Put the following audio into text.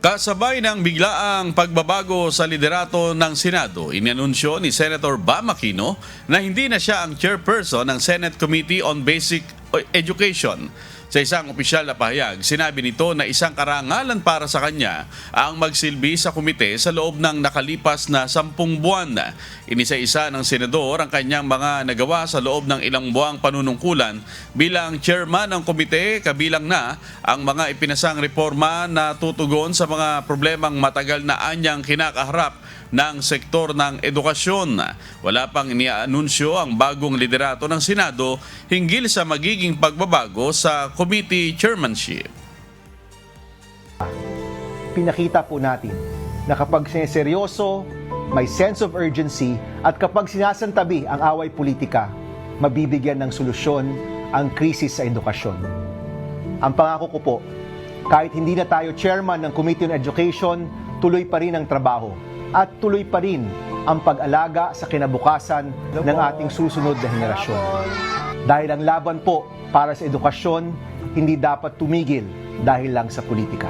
Kasabay ng biglaang pagbabago sa liderato ng Senado, inanunsyo ni Senator Bam Aquino na hindi na siya ang chairperson ng Senate Committee on Basic Education. Sa isang opisyal na pahayag, sinabi nito na isang karangalan para sa kanya ang magsilbi sa komite sa loob ng nakalipas na 10 buwan. Inisa-isa ng senador ang kanyang mga nagawa sa loob ng ilang buwang panunungkulan bilang chairman ng komite, kabilang na ang mga ipinasang reforma na tutugon sa mga problemang matagal na anyang kinakaharap ng sektor ng edukasyon. Wala pang inianunsyo ang bagong liderato ng Senado hinggil sa magiging pagbabago sa committee chairmanship. Pinakita po natin na kapag sineseryoso, may sense of urgency at kapag sinasantabi ang away politika, mabibigyan ng solusyon ang krisis sa edukasyon. Ang pangako ko po, kahit hindi na tayo chairman ng Committee on Education, tuloy pa rin ang trabaho at tuloy pa rin ang pag-alaga sa kinabukasan ng ating susunod na henerasyon. Dahil ang laban po para sa edukasyon, hindi dapat tumigil dahil lang sa politika.